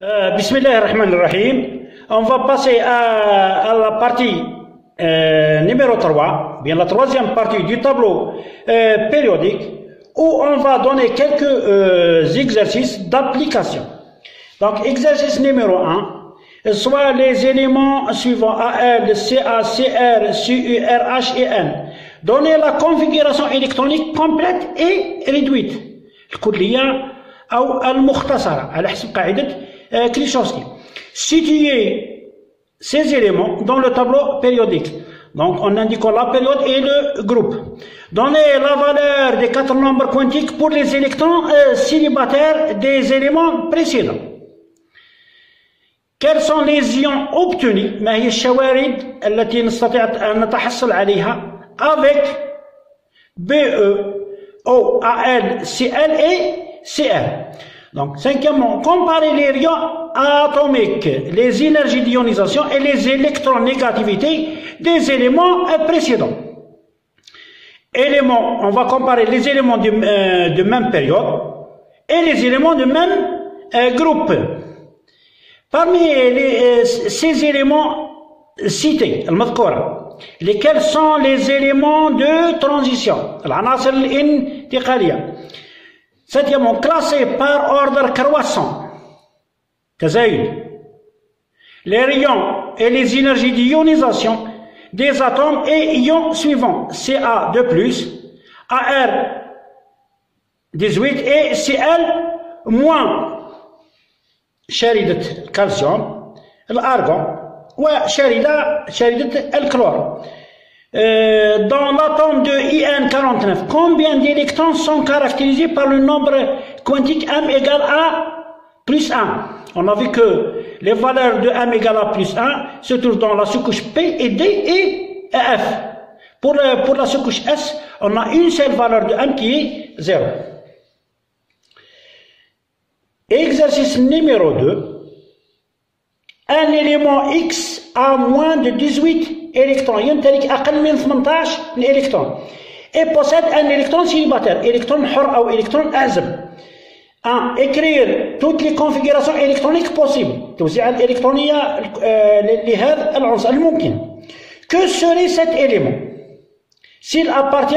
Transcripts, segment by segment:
Bismillah ar-Rahman ar-Rahim. On va passer à la partie numéro 3, bien la troisième partie du tableau périodique, où on va donner quelques exercices d'application. Donc, exercice numéro 1, soit les éléments suivants AL, CA, CR, CU, RH et N. Donner la configuration électronique complète et réduite. الكلية أو المختصرة على حسب قاعدة Klichowski. Situer ces éléments dans le tableau périodique. Donc, en indiquant la période et le groupe. Donner la valeur des 4 nombres quantiques pour les électrons célibataires des éléments précédents. Quels sont les ions obtenus ما هي الشوارد التي نستطيع أن نتحصل عليها avec BE, O, AL, CL et CR. Donc, cinquièmement, comparer les rayons atomiques, les énergies d'ionisation et les électronégativités des éléments précédents. Éléments, on va comparer les éléments de même période et les éléments de même groupe. Parmi ces éléments cités, lesquels sont les éléments de transition, العناصر الانتقالية. Septièmement, classé par ordre croissant. تزايد. Les rayons et les énergies d'ionisation des atomes et ions suivants. Ca2+, Ar18 et Cl-. شريدة الكالسيوم، الأرغون وشريدة الكلور. Dans l'atome de IN49, combien d'électrons sont caractérisés par le nombre quantique M égale à plus 1? On a vu que les valeurs de M égale à plus 1 se trouvent dans la sous-couche P et D et F. Pour la sous-couche S, on a une seule valeur de M qui est 0. Exercice numéro 2. Un élément X a moins de 18 électrons, يمتلك أقل من 18 électrons, et possède un électron célibataire, électron حر أو électron أعزب. 1. Écrire toutes les configurations électroniques possibles. توزيع الإلكترونية لهذا العنصر الممكن. Que serait cet élément s'il appartient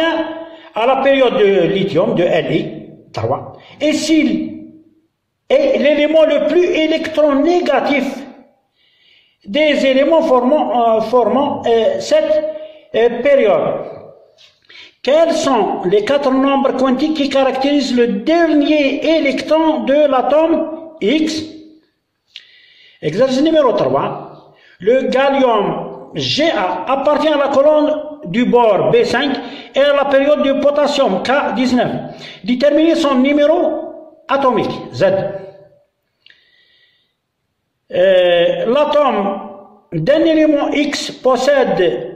à la période de lithium de Li 3 et s'il est l'élément le plus électronégatif des éléments formant cette période. Quels sont les 4 nombres quantiques qui caractérisent le dernier électron de l'atome X? Exercice numéro 3. Le gallium Ga appartient à la colonne du bord B5 et à la période du potassium K19. Déterminer son numéro atomique Z. L'atome d'un élément X possède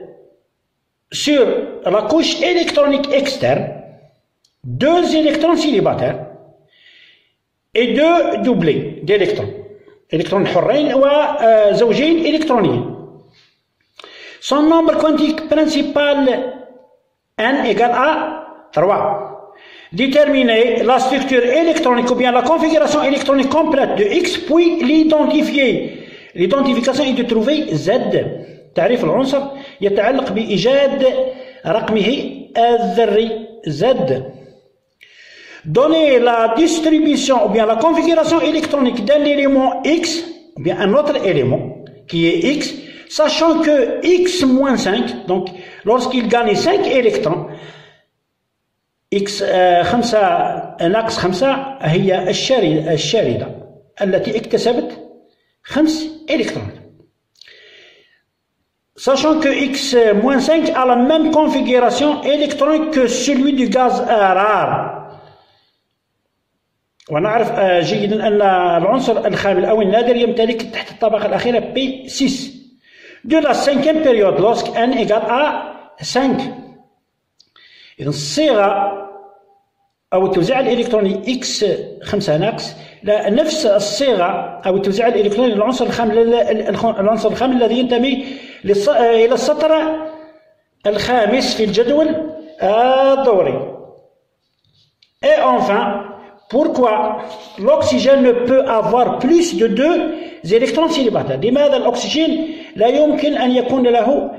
sur la couche électronique externe 2 électrons célibataires et 2 doublés d'électrons, électrons حرين وزوجين électroniens. Son nombre quantique principal N égale à 3. Déterminer la structure électronique ou bien la configuration électronique complète de X, puis l'identifier. L'identification est de trouver Z. تعريف العنصر يتعلق بإيجاد رقمه الذري Z. Donner la distribution ou bien la configuration électronique d'un élément X, ou bien un autre élément qui est X, sachant que X-5, donc lorsqu'il gagne 5 électrons, X 5 ناقص 5 هي الشاردة التي اكتسبت 5 électrons. Sachant que X-5 a la même configuration électronique que celui du gaz rare. ونعرف جيدا أن العنصر الخامل أو النادر يمتلك تحت الطبقة الأخيرة P6. De la 5e période lorsque N égale à 5. إذا الصيغة أو التوزيع الإلكتروني X5 ناقص نفس الصيغة أو التوزيع الإلكتروني للعنصر الخامل الذي ينتمي إلى السطر الخامس في الجدول الدوري. Et enfin, pourquoi l'oxygène ne peut avoir plus de 2 électrons célibataires. لماذا الأكسجين لا يمكن أن يكون له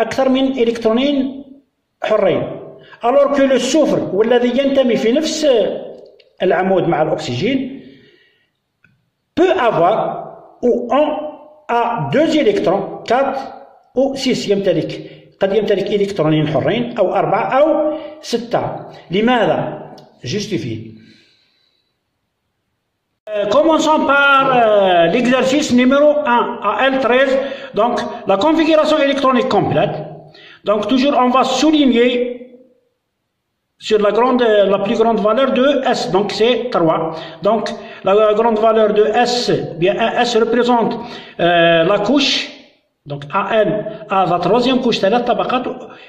أكثر من إلكترونين حرين. alors que le soufre والذي ينتمي في نفس العمود مع الأكسجين peut avoir ou a 2 électrons 4 ou 6 قد يمتلك إلكترونين حرين أو 4 أو 6. لماذا؟ Justifié. Commençons par l'exercice numéro 1 à L13. Donc la configuration électronique complète. Donc toujours on va souligner sur la plus grande valeur de S. Donc c'est 3. Donc la grande valeur de S, bien S représente la couche. Donc AN a la 3e couche, ثلاث طبقات,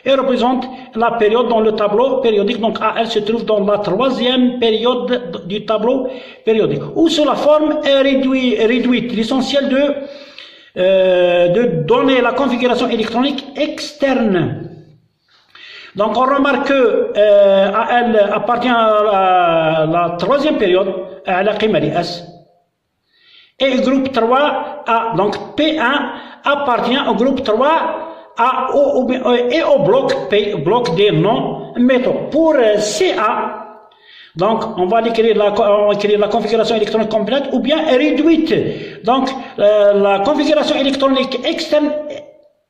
et représente la période dans le tableau périodique. Donc AL se trouve dans la 3e période du tableau périodique, ou sous la forme réduite. L'essentiel de donner la configuration électronique externe. Donc on remarque que AL appartient à la 3e période, à la قيمة S. Et le groupe 3A, donc P1 appartient au groupe 3A et au bloc P, bloc des non-métaux. Pour CA, donc on va écrire la configuration électronique complète ou bien réduite. Donc la configuration électronique externe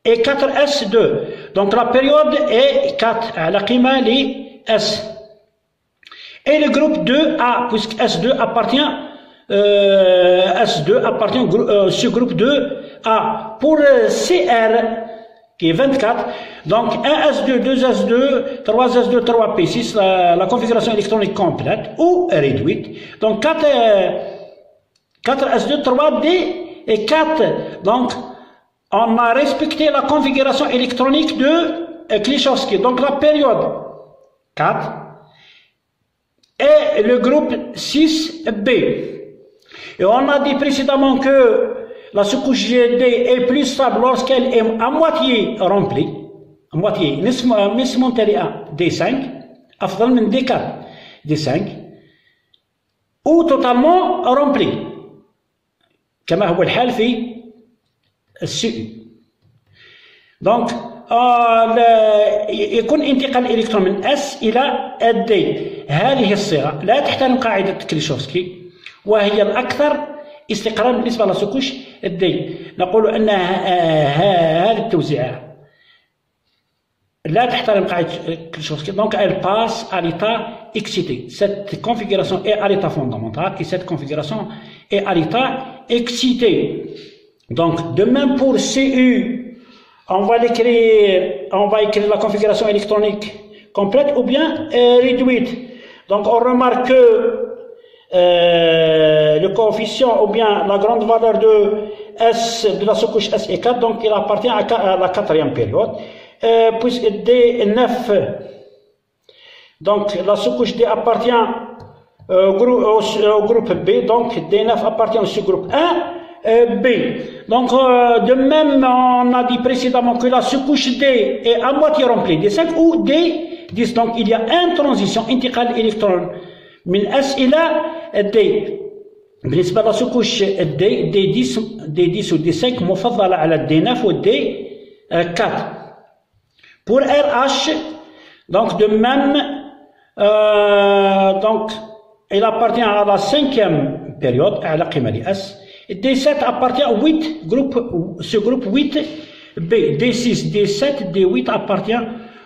est 4S2. Donc la période est 4, à la قيمة S. Et le groupe 2A, puisque S2 appartient S2 appartient ce groupe 2A. Pour CR, qui est 24, donc 1S2, 2S2, 3S2, 3P6, la configuration électronique complète ou réduite. Donc 4S2, 3D et 4. Donc on a respecté la configuration électronique de Klichowski. Donc la période 4 et le groupe 6B. Et on a dit précédemment que la sous-couche D est plus stable lorsqu'elle est à moitié remplie, à moitié, نصف ممتلئة D5 أفضل من D4 D5 ou totalement remplie كما هو الحال في السي. donc يكون انتقال الإلكترون من S إلى D. هذه الصيغة لا تحترم قاعدة كليشوفسكي وهي الأكثر استقرار بالنسبة لسكوش الدي. نقول أن هذه التوزيعة لا تحترم قاعدة كليشوفسكي. donc elle passe à l'état excité. Cette configuration est à l'état fondamental et cette configuration est à l'état excité. Donc de même pour CU, on va écrire la configuration électronique complète ou bien réduite. Donc on remarque que le coefficient ou bien la grande valeur de S de la sous-couche S est 4, donc il appartient à la 4e période. Puisque D9, donc la sous-couche D appartient au groupe B, donc D9 appartient au sous-groupe 1B. Donc de même, on a dit précédemment que la sous-couche D est à moitié remplie, D5 ou D10. Donc il y a une transition intégrale électron من S إلى D. بالنسبة لسكوش D10 و D5 مفضلة على D9 و D4. Pour RH, donc de même, donc il appartient à la 5e période, à la قيمة S. D7 appartient au 8 groupe, ce groupe 8B. D6, D7, D8 appartient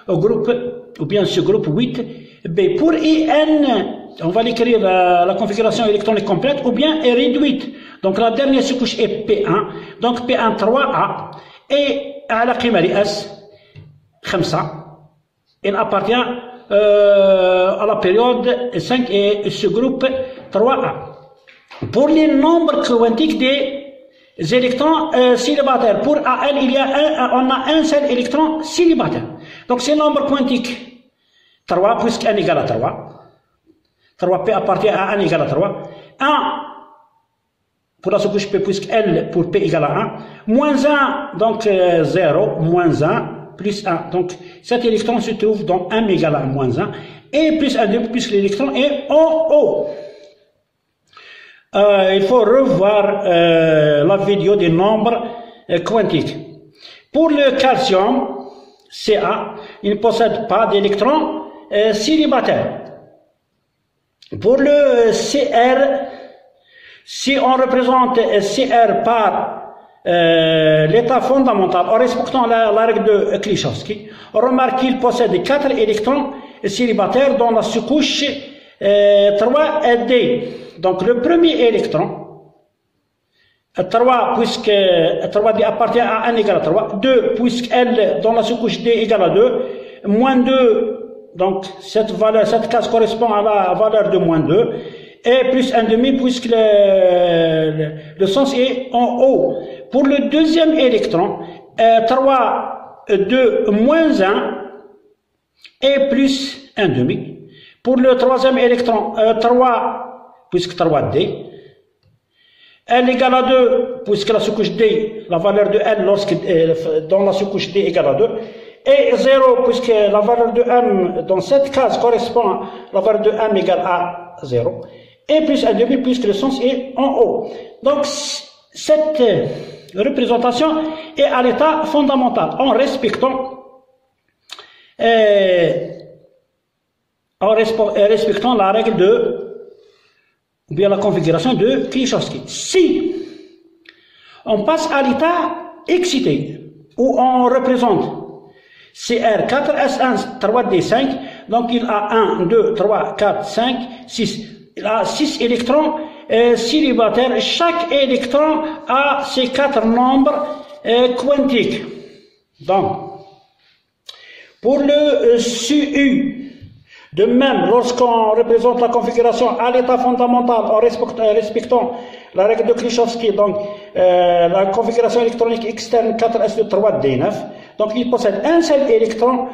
au groupe, ou bien ce groupe 8B. Pour IN, on va l'écrire la configuration électronique complète ou bien est réduite. Donc la dernière sous-couche est P1, donc P1 3A et à la قيمة S 5. Il appartient à la période 5 et ce groupe 3A. Pour les nombres quantiques des électrons célibataires, pour AL on a un seul électron célibataire. Donc ces nombres quantiques 3 puisque n égale à 3. 3P appartient à 1 égale à 3. 1 pour la sous-couche P puisque L pour P égale à 1. Moins 1, donc 0, moins 1, plus 1. Donc, cet électron se trouve dans 1 égale à moins 1. Et plus 1, 2, puisque l'électron est en haut. Il faut revoir la vidéo des nombres quantiques. Pour le calcium, Ca, il ne possède pas d'électrons célibataires. Pour le Cr, si on représente Cr par l'état fondamental en respectant la règle de Klichowski, on remarque qu'il possède 4 électrons célibataires dans la sous-couche 3D. Donc le premier électron, 3 puisque 3D appartient à 1 égale à 3, 2 puisque L dans la sous-couche D égale à 2, moins 2, donc cette case correspond à la valeur de moins 2, et plus 1,5 puisque le sens est en haut. Pour le deuxième électron, 3, 2, moins 1 et plus 1,5. Pour le troisième électron, 3 puisque 3D, L égale à 2 puisque la sous-couche D, la valeur de L dans la sous-couche D égale à 2, et 0 puisque la valeur de M dans cette case correspond à la valeur de M égale à 0, et plus 1,5 puisque le sens est en haut. Donc cette représentation est à l'état fondamental en respectant la règle de ou bien la configuration de Klichowski. Si on passe à l'état excité, où on représente Cr4S1 3D5, donc il a 1, 2, 3, 4, 5, 6. Il a 6 électrons célibataires. Chaque électron a ces 4 nombres quantiques. Donc, pour le SU, de même, lorsqu'on représente la configuration à l'état fondamental en respectant la règle de Klichowski, donc la configuration électronique externe 4s2 3d9, donc il possède un seul électron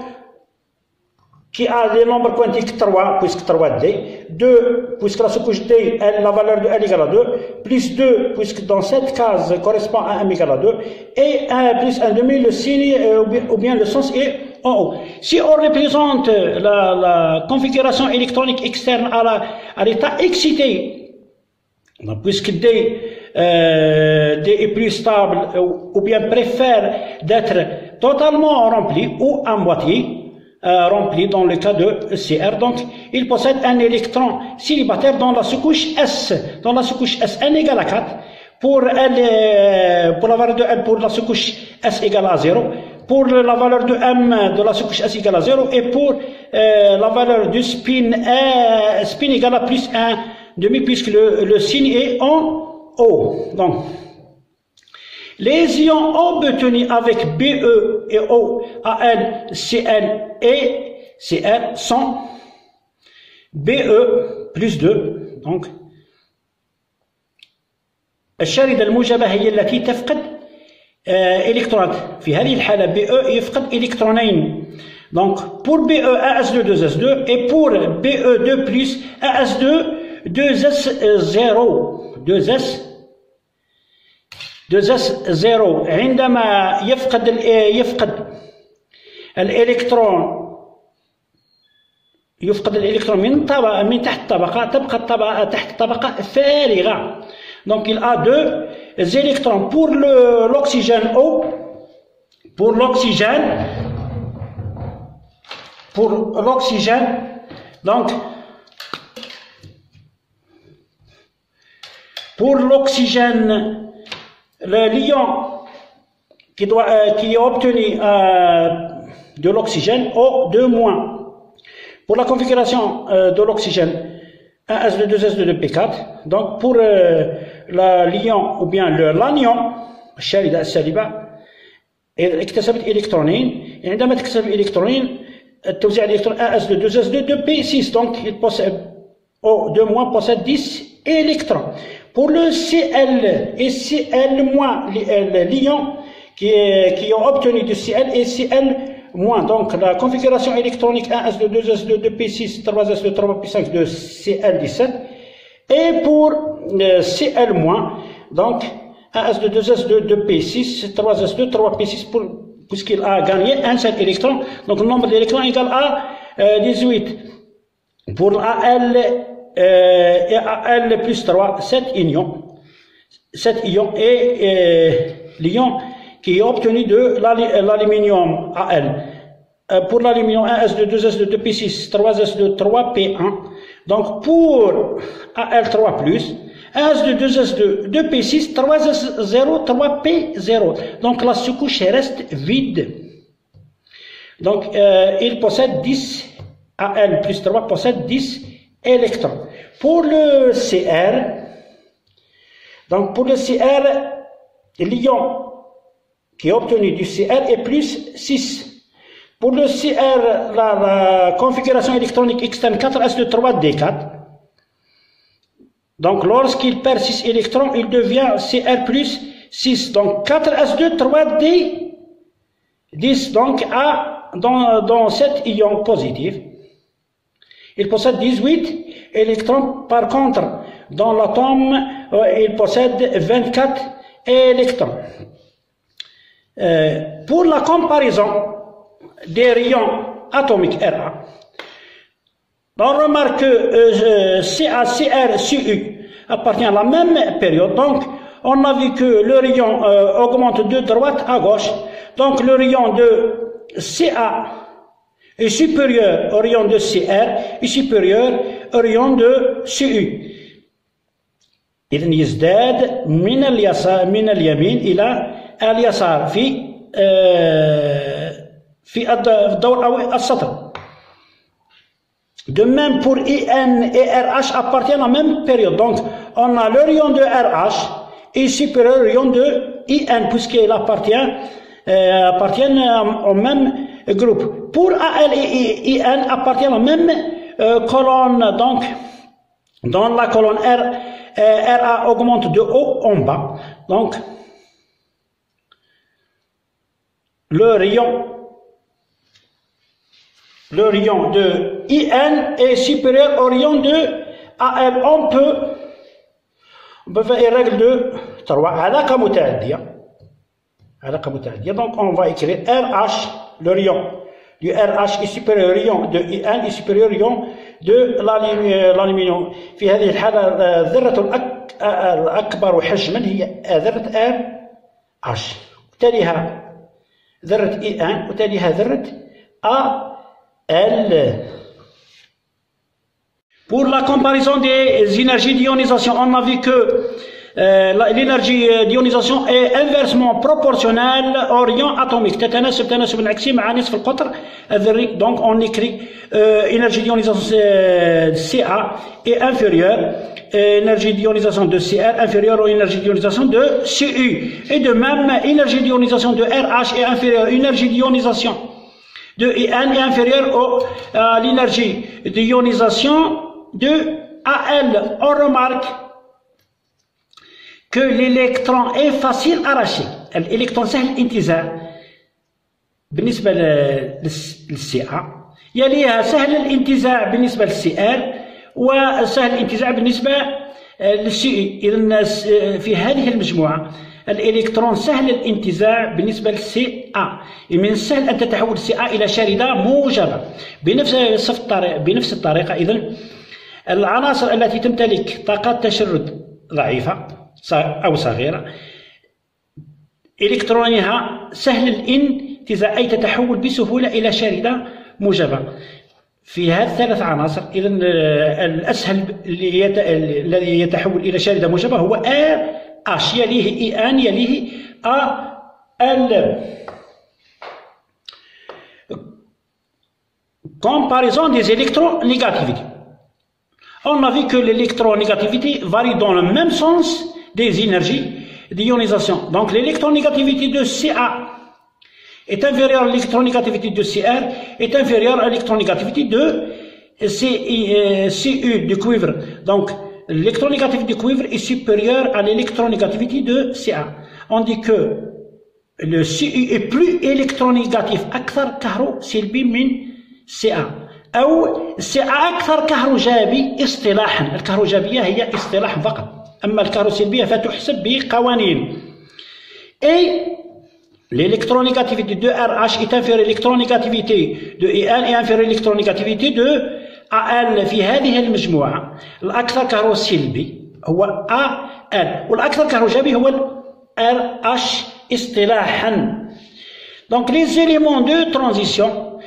qui a des nombres quantiques 3, puisque 3D, 2, puisque la sous-couche D, la valeur de L égale à 2, plus 2, puisque dans cette case correspond à M égale à 2, et 1 plus 1,5, le signe ou bien le sens est en haut. Si on représente la configuration électronique externe à l'état excité, puisque D est plus stable ou bien préfère d'être totalement rempli ou à moitié rempli dans le cas de Cr, donc il possède un électron célibataire dans la sous-couche S. Dans la sous-couche S, n égale à 4. Pour L, pour la valeur de L pour la sous-couche S égale à 0. Pour la valeur de M de la sous-couche S égale à 0. Et pour la valeur du spin égale à plus 1,5 puisque le signe est en haut. Donc, les ions obtenus avec BE et O, AL, CL et CR sont BE plus 2. donc الشاردة الموجبة هي التي تفقد إلكترونات. في هذه الحالة BE يفقد إلكترونين. Donc pour BE AS2 2S2 et pour BE2 plus AS2 2S0 2S0 عندما يفقد الإلكترون من تحت الطبقة، تبقى الطبقة تحت طبقة فارغة. Donc il a 2 électrons pour l'oxygène O, pour l'oxygène, donc pour l'oxygène, l'ion qui est obtenu de l'oxygène O2-. Pour la configuration de l'oxygène, 1s2 2s2 de P4, donc pour l'ion ou bien l'anion الشاردة السالبة اكتسبت إلكترونين. عندما تكتسب إلكترونين توزيع الإلكترون AS2 2S2 de P6, donc il possède O2- possède 10 électrons. Pour le Cl et Cl-, l'ion qui est obtenu de Cl et Cl-, donc la configuration électronique 1s2 2s2 de P6 3s2 3p5 de Cl17, et pour Cl-, donc 1s2 2s2 de P6 3s2 3p6 pour puisqu'il a gagné un seul électron, donc le nombre d'électrons égal à 18. Pour AL et AL plus 3, 7 ions. 7 ions et l'ion qui est obtenu de l'aluminium AL. Pour l'aluminium 1s2, 2s2, 2p6, 3s2, 3p1. Donc pour AL3+, 1s2, 2s2, 2p6, 3s0, 3p0. Donc la sous-couche reste vide. Donc il possède 10, AL plus 3 possède 10 électrons. Pour le CR, donc pour le CR, l'ion qui est obtenu du CR est plus 6. Pour le CR, la configuration électronique externe 4s2, 3d4. Donc lorsqu'il perd 6 électrons, il devient CR plus 6. Donc 4s2, 3d10, donc dans cet ion positif. Il possède 18 électrons. Par contre, dans l'atome, il possède 24 électrons. Pour la comparaison des rayons atomiques Ra, on remarque que Ca, Cr, Cu appartient à la même période. Donc, on a vu que le rayon augmente de droite à gauche. Donc, le rayon de Ca est supérieur au rayon de Cr est supérieur au rayon de Cu. إذن يزداد من اليسار من اليمين إلى اليسار في الضوء أو السطر. De même pour IN et RH appartiennent à la même période. Donc on a le rayon de RH est supérieur au rayon de IN puisqu'il appartiennent au même groupe. Pour AL et IN appartiennent à la même colonne. Donc dans la colonne RA augmente de haut en bas. Donc le rayon de IN est supérieur au rayon de AL. On peut faire une règle de 3 علاقة متعدية. Donc on va écrire RH, le rayon du RH est supérieur au rayon de IN est supérieur au rayon de l'aluminium. في هذه الحالة الذرة الأكبر حجما هي ذرة RH، وتليها ذرة IN وتليها ذرة AL. Pour la comparaison des énergies d'ionisation, on a vu que l'énergie d'ionisation est inversement proportionnelle au rayon atomique. تتناسب تناسب انعكاسي مع نصف القطر الذري. Donc on écrit énergie d'ionisation Ca est inférieure énergie d'ionisation de Cr inférieure à énergie d'ionisation de Cu. Et de même, énergie d'ionisation de RH est inférieure à énergie d'ionisation de IN est inférieure à l'énergie d'ionisation de AL. On remarque que l'électron est facile à arracher. l'électron سهل الانتزاع بالنسبة للCA، يليها سهل الانتزاع بالنسبة للCr، وسهل الانتزاع بالنسبة للCe. إذن في هذه المجموعة الإلكترون سهل الانتزاع بالنسبة للCa. من السهل أن تتحول CA إلى شاردة موجبة بنفس الطريقة. إذن العناصر التي تمتلك طاقات تشرد ضعيفة أو صغيرة إلكترونها سهل الانتزاع أي تتحول بسهولة إلى شاردة موجبة. في هذه الثلاث عناصر إذن الأسهل الذي يتحول إلى شاردة موجبة هو RH، يليه IN، يليه AL. Comparaison des électronégativités. On a vu que l'électronégativité varie dans le même sens des énergies d'ionisation. Donc l'électronégativité de Ca est inférieure à l'électronégativité de Cr, est inférieure à l'électronégativité de Cu du cuivre. Donc l'électronégativité du cuivre est supérieure à l'électronégativité de Ca. On dit que le Cu est plus électronégatif أكثر كهروسلبي من Ca، أو Ca أكثر كهروجابي اصطلاحا. الكهروجابية هي اصطلاح فقط، أما الكهروسلبية فتحسب بقوانين. Et l'électronégativité de RH est inférieure à l'électronégativité de EN est inférieure à l'électronégativité de AL في هذه المجموعة. الأكثر كهرباء سلبي هو AL والأكثر كهرباء إيجابي هو RH اصطلاحا. Donc les éléments de transition,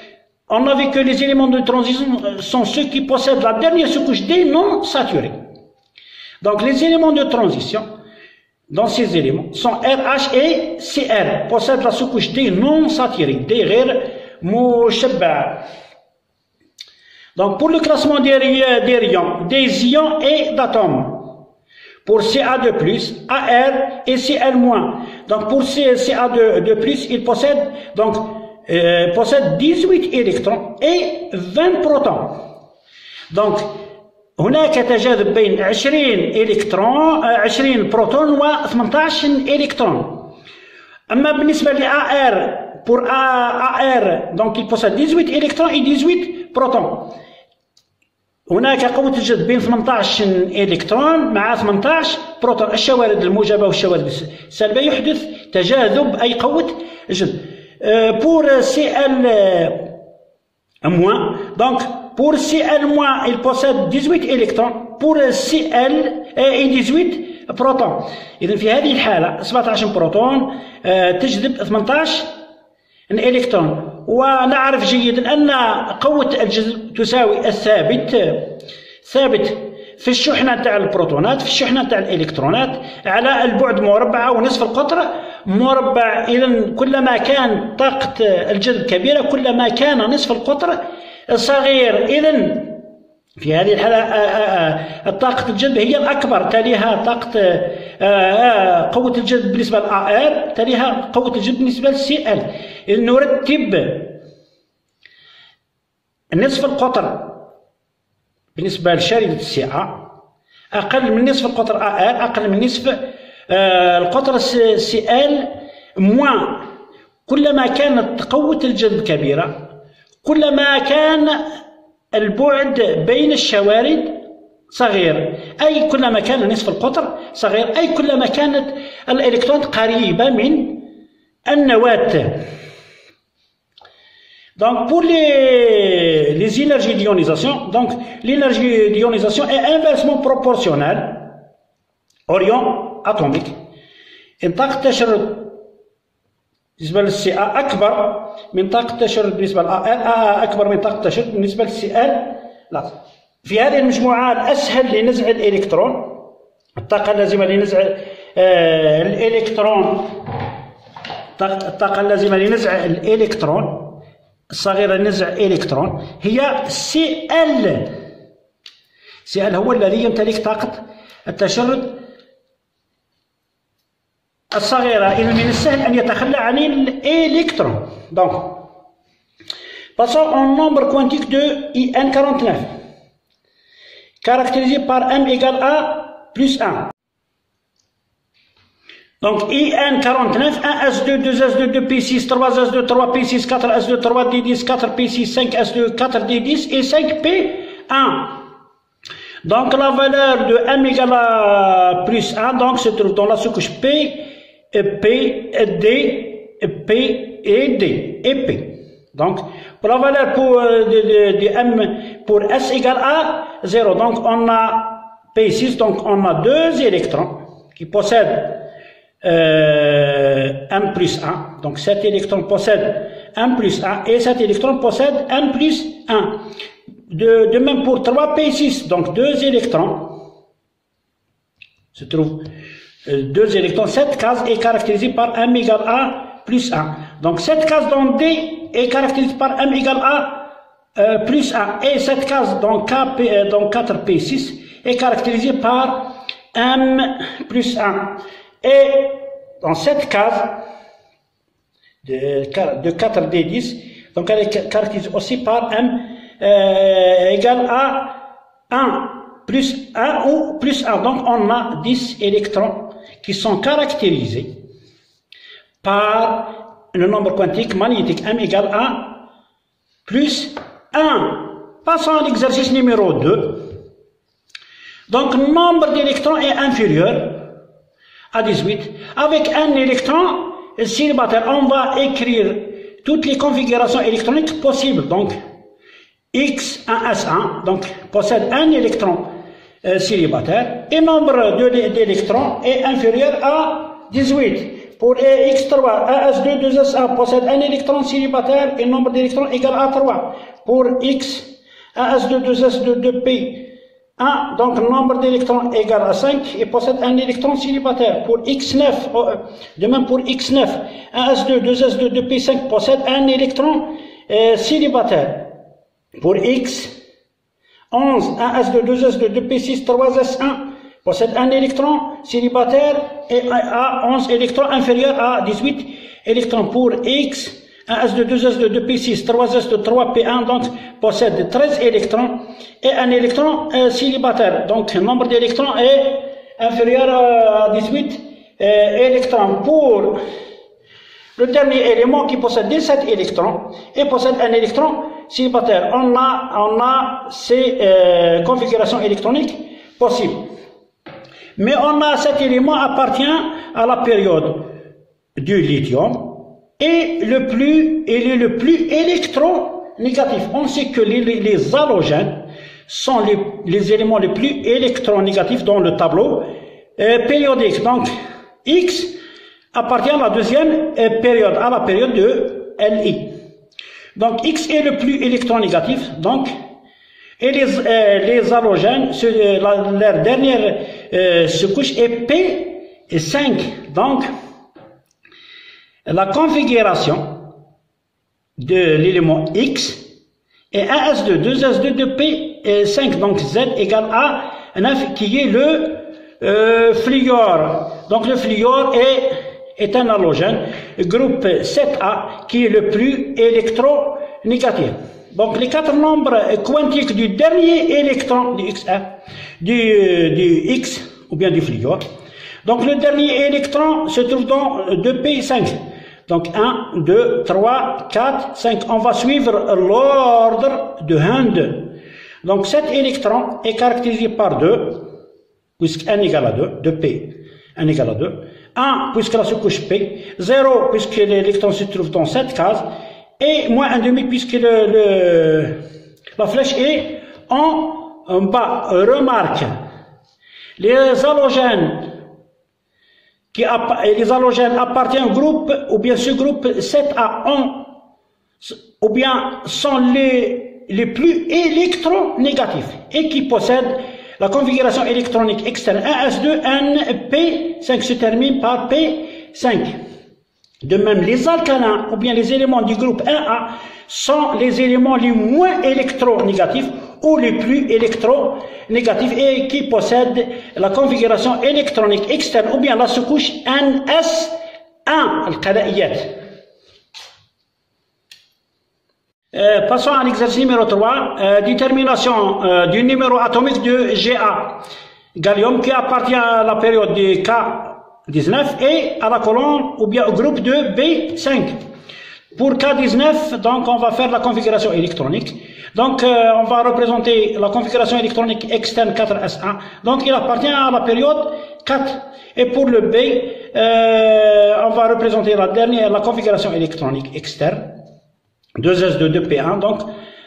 on a vu que les éléments de transition sont ceux qui possèdent la dernière sous-couche D non saturée. Donc les éléments de transition dans ces éléments sont RH et CR, possèdent la sous-couche D non saturée, D غير مشبعة. Donc pour le classement des rayons, des ions et d'atomes, pour Ca2+, AR et Cl-. Donc pour Ca2+, il possède donc possède 18 électrons et 20 protons. Donc هناك تجاذب بين 20 إلكترون 20 بروتون و 18 إلكترون. أما بالنسبة ل AR pour AR donc il possède 18 électrons et 18 protons. هناك قوة الجذب بين 18 إلكترون مع 18 بروتون. الشوارد الموجبة والشوارد السالبة يحدث تجاذب أي قوة الجذب. Pour Cl-, donc pour Cl-, il possède 18 électrons, pour Cl et 18 بروتون. إذا في هذه الحالة 17 بروتون تجذب 18 الإلكترون. ونعرف جيدا أن قوة الجذب تساوي ثابت في الشحنة تاع البروتونات في الشحنة تاع الإلكترونات على البعد مربع أو نصف القطر مربع. إذا كلما كان طاقة الجذب كبيرة كلما كان نصف القطر صغير. إذا في هذه الحالة طاقة الجذب هي الأكبر، تليها طاقة قوة الجذب بالنسبة للAR، تليها قوة الجذب بالنسبة للCl. إذا نرتب نصف القطر بالنسبة لشريدة Ca أقل من نصف القطر AR، أقل من نصف القطر Cl-. كلما كانت قوة الجذب كبيرة كلما كان البعد بين الشوارد صغير، أي كلما كان نصف القطر صغير، أي كلما كانت الإلكترونات قريبة من النواة. Donc pour les énergies d'ionisation, donc l'énergie d'ionisation est inversement proportionnelle au rayon atomique. إن طاقة التشرد بالنسبة للCa أكبر من طاقة التشرد بالنسبة للAR، أكبر من طاقة التشرد بالنسبة للCl. لا، في هذه المجموعات أسهل لنزع الإلكترون. الطاقة اللازمة لنزع الإلكترون، الطاقة اللازمة لنزع الإلكترون الصغيرة لنزع إلكترون هي Cl. Cl هو الذي يمتلك طاقة التشرد الصغيرة. إذا من السهل أن يتخلى عن الإلكترون. Donc, passons au nombre quantique de IN49, caractérisé par m égale a plus 1. Donc, IN49, 1s2, 2s2, 2p6, 3s2, 3p6, 4s2, 3d10, 4p6, 5s2, 4d10 et 5p1. Donc, la valeur de m égale à plus 1 donc, se trouve dans la sous-couche P, P, D, P et D et P. Donc, pour la valeur de M pour S égale à 0, donc on a P6, donc on a deux électrons qui possèdent M plus 1. Donc cet électron possède M plus 1 et cet électron possède M plus 1. De même pour 3P6, donc deux électrons se trouvent. Deux électrons, cette case est caractérisée par M égale à plus 1. Donc cette case dans D est caractérisée par M égale à plus 1. Et cette case dans 4P6 est caractérisée par M plus 1. Et dans cette case de 4D10, donc elle est caractérisée aussi par M égale à 1 plus 1 ou plus 1. Donc on a 10 électrons qui sont caractérisés par le nombre quantique magnétique M égale à plus 1. Passons à l'exercice numéro 2. Donc le nombre d'électrons est inférieur à 18 avec un électron célibataire, on va écrire toutes les configurations électroniques possibles. Donc, X, un S1, donc possède un électron célibataire et nombre d'électrons est inférieur à 18. Pour X3, 1S2, 2S1 possède un électron célibataire et nombre d'électrons égal à 3. Pour X, 1S2, 2S2, 2P1, donc nombre d'électrons égal à 5 et possède un électron célibataire. Pour X9, de même pour X9, 1S2, 2S2, 2P5 possède un électron célibataire. Pour X11, 1S2, 2S2, 2P6, 3S1 possède un électron célibataire et a 11 électrons inférieurs à 18 électrons. Pour X, 1S2, 2S2, 2P6, 3S2, 3P1 donc possède 13 électrons et un électron célibataire. Donc le nombre d'électrons est inférieur à 18 électrons. Pour le dernier élément qui possède 17 électrons et possède un électron célibataire, on a ces configurations électroniques possibles. Mais on a cet élément appartient à la période du lithium et il est le plus électronégatif. On sait que les halogènes sont les éléments les plus électronégatifs dans le tableau périodique. Donc X appartient à la deuxième période, à la période de Li. Donc X est le plus électronégatif, donc, et les halogènes, leur dernière couche est P5. Donc, la configuration de l'élément X est 1S2, 2S2, 2P5, donc Z égale à 9, qui est le fluor. Donc le fluor est un halogène, groupe 7A, qui est le plus électronégatif. Donc les quatre nombres quantiques du dernier électron du XA, du X, ou bien du fluor. Donc le dernier électron se trouve dans 2P5. Donc 1, 2, 3, 4, 5. On va suivre l'ordre de Hund. Donc cet électron est caractérisé par 2, puisque 1 égale à 2, 2P, 1 égale à 2. 1, puisque la sous-couche P, 0, puisque l'électron se trouve dans cette case, et moins 1,5, puisque la flèche est en bas. Remarque, les halogènes appartiennent au groupe, ou bien ce groupe 7A, ou bien sont les plus électronégatifs, et qui possèdent la configuration électronique externe 1S2, P5 se termine par P5. De même, les alcalins ou bien les éléments du groupe 1A sont les éléments les moins électronégatifs ou les plus électronégatifs et qui possèdent la configuration électronique externe ou bien la sous-couche NS1, القلائيات. Passons à l'exercice numéro 3, détermination du numéro atomique de Ga, gallium, qui appartient à la période de K19 et à la colonne ou bien au groupe de B5. Pour K19, donc on va faire la configuration électronique. Donc on va représenter la configuration électronique externe 4S1. Donc il appartient à la période 4. Et pour le B, on va représenter la configuration électronique externe 2S2, 2P1, donc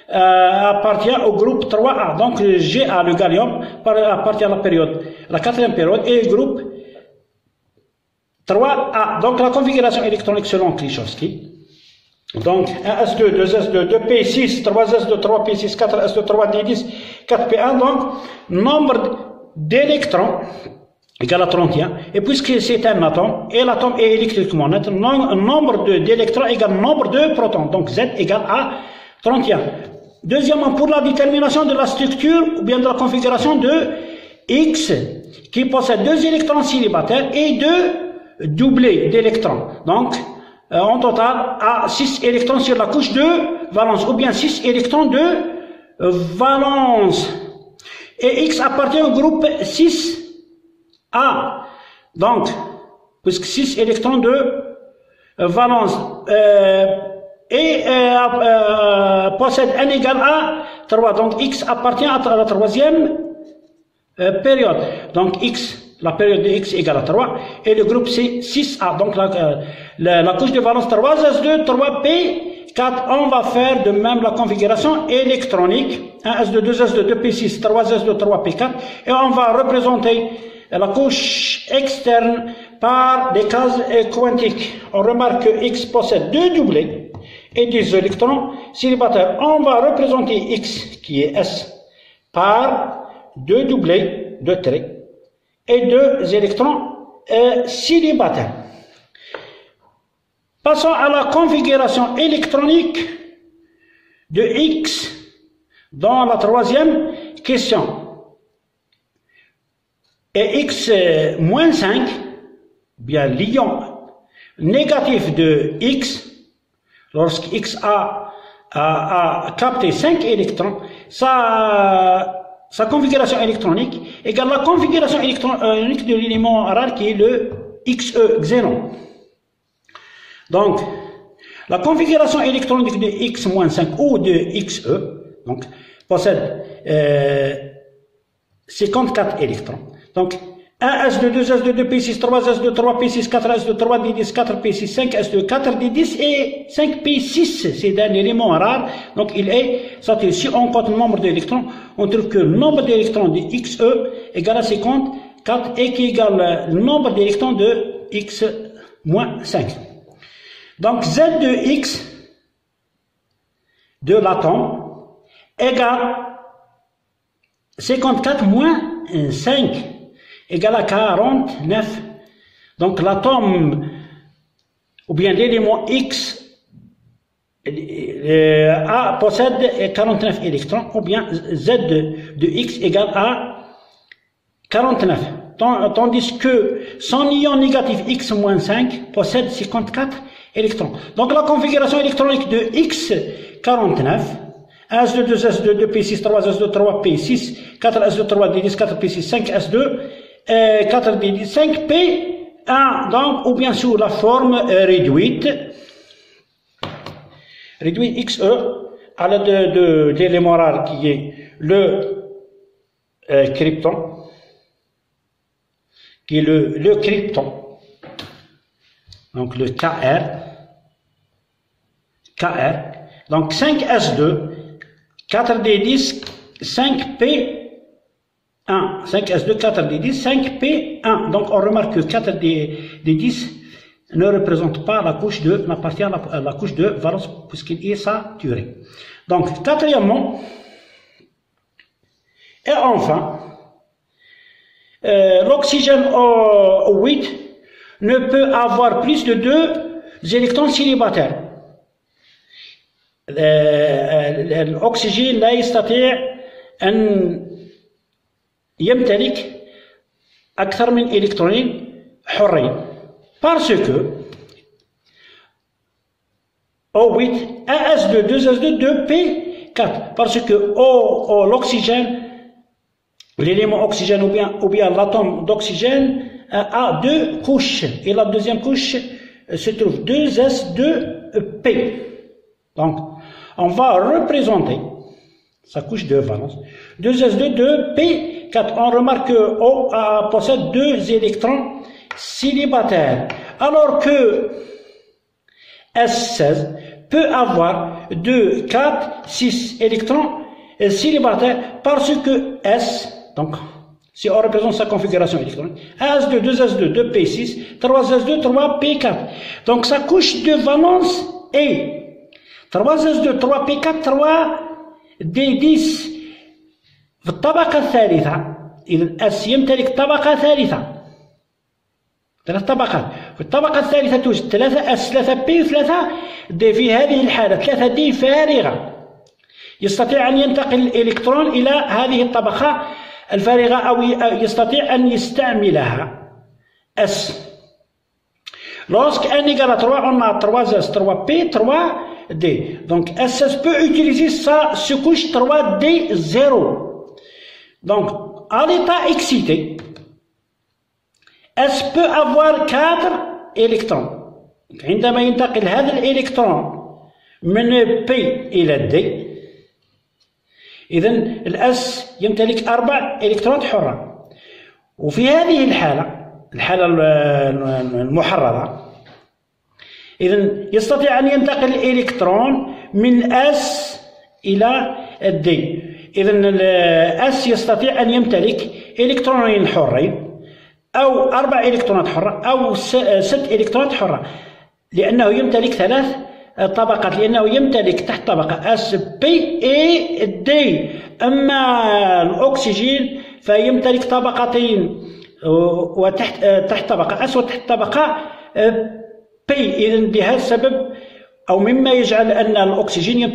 appartient au groupe 3A. Donc Ga, le gallium, appartient à la quatrième période, et le groupe 3A. Donc la configuration électronique selon Klichowski. Donc 1S2, 2S2, 2P6, 3S2, 3P6, 4S2, 3D10, 4P1. Donc nombre d'électrons égale à 31, et puisque c'est un atome, et l'atome est électriquement neutre, nombre d'électrons égale nombre de protons, donc Z égale à 31. Deuxièmement, pour la détermination de la structure, ou bien de la configuration de X, qui possède 2 électrons célibataires et 2 doublés d'électrons. Donc, en total, à 6 électrons sur la couche de valence, ou bien 6 électrons de valence. Et X appartient au groupe 6A. Donc, puisque 6 électrons de valence possède n égale à 3. Donc X appartient à la troisième période. Donc X la période de X égale à 3, et le groupe c'est 6A. Donc la couche de valence 3s2, 3p4, on va faire de même la configuration électronique, 1s2, 2s2, 2p6, 3s2, 3p4, et on va représenter la couche externe par des cases quantiques. On remarque que X possède deux doublés et des électrons célibataires. On va représenter X, qui est S, par deux doublés de traits et deux électrons célibataires. Passons à la configuration électronique de X dans la troisième question. Et X moins 5, bien l'ion négatif de X, lorsque X a capté 5 électrons, sa configuration électronique égale la configuration électronique de l'élément rare qui est le XE, xénon. Donc, la configuration électronique de X-5 ou de XE donc, possède 54 électrons. Donc, 1s2, 2s2, 2p6, 3s2, 3p6, 4s2, 3d10, 4p6, 5s2, 4d10 et 5p6. C'est un élément rare. Donc, il est, si on compte le nombre d'électrons, on trouve que le nombre d'électrons de XE égale à 54 et qui égale le nombre d'électrons de X moins 5. Donc, Z de X de l'atome égale 54 moins 5 égale à 49. Donc l'atome, ou bien l'élément X, possède 49 électrons, ou bien Z de X égale à 49. Tandis que son ion négatif X-5 possède 54 électrons. Donc la configuration électronique de X49, 1s2, 2s2, 2p6, 3s2, 3p6, 4s2, 3d10, 4p6, 5s2, 4d10, 5p1, donc, ou bien sous la forme réduite XE, à l'aide de l'élément rare qui est le krypton, qui est le krypton, donc le KR, donc 5s2, 4d10, 5p1, 5s2, 4d10, 5p1. Donc on remarque que 4d10 ne représente pas la couche n'appartient à la couche de valence puisqu'il est saturé. Donc quatrièmement, et enfin, l'oxygène O8 ne peut avoir plus de 2 électrons célibataires. الأكسجين لا يستطيع أن يمتلك أكثر من إلكترونين حرين parce que O8 1s2 2s2 2p4 parce que l'oxygène, l'élément oxygène ou bien l'atome d'oxygène a 2 couches et la deuxième couche se trouve 2s2p. Donc on va représenter sa couche de valence 2s2 2p4. On remarque que O possède 2 électrons célibataires alors que S16 peut avoir 2, 4, 6 électrons célibataires parce que S, donc si on représente sa configuration électronique, 1s2, 2s2, 2p6, 3s2, 3p4. Donc sa couche de valence est 3s2 3p4 3d10 في الطبقة الثالثة. إذا S يمتلك طبقة ثالثة، 3 طبقات. في الطبقة الثالثة توجد 3 S 3p 3d. في هذه الحالة 3d فارغة، يستطيع أن ينتقل الإلكترون إلى هذه الطبقة الفارغة أو يستطيع أن يستعملها S. Lorsque n égale à 3, on a 3s 3p 3d. Donc S peut utiliser ce couche 3d0. Donc à l'état excité, S peut avoir 4 électrons. عندما ينتقل هذا الإلكترون من P إلى D، إذن الأس يمتلك 4 إلكترونات حرة. وفي هذه الحالة المحررة، إذن يستطيع أن ينتقل الإلكترون من S إلى D. إذن S يستطيع أن يمتلك إلكترونين حرين أو 4 إلكترونات حرة أو 6 إلكترونات حرة، لأنه يمتلك 3 طبقات، لأنه يمتلك تحت طبقة S P et D. أما الأكسجين فيمتلك طبقتين، تحت طبقة S وتحت طبقة P. إذن بهذا السبب أو مما يجعل أن الأكسجين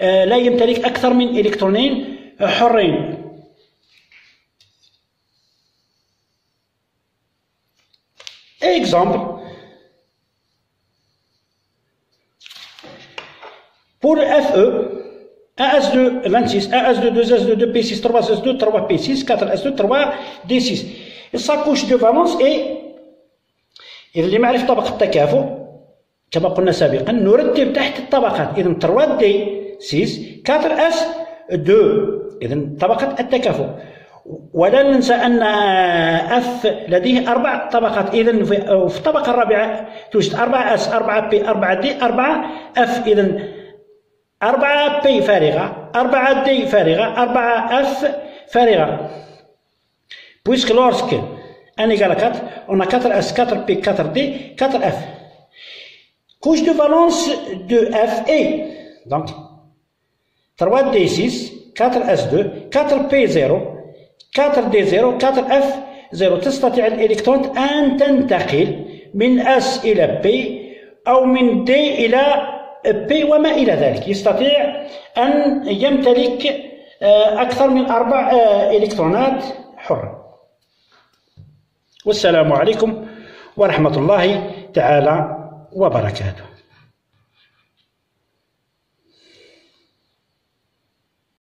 لا يمتلك أكثر من إلكترونين حرين. Exemple. Pour Fe, 1s2, 26, 1s2, 2s2, 2p6, 3s2, 3p6, 4s2, 3d6. Sa couche de valence est، إذا لمعرفة طبقة التكافؤ كما قلنا سابقا نرتب تحت الطبقات. إذا 3d6 4s2، إذا طبقة التكافؤ. ولا ننسى أن F لديه 4 طبقات. إذا في الطبقة الرابعة توجد 4s 4p 4d 4f. إذا 4p فارغة، 4d فارغة، 4f فارغة. Puisque lorsque n égale à 4, on a 4s 4p 4d 4f. Couche de valence de Fe. Donc 3d6 4s2 4p0 4d0 4f0. تستطيع الإلكترون أن تنتقل من S إلى P أو من D إلى P وما إلى ذلك. يستطيع أن يمتلك أكثر من 4 إلكترونات حرة. والسلام عليكم ورحمة الله تعالى وبركاته.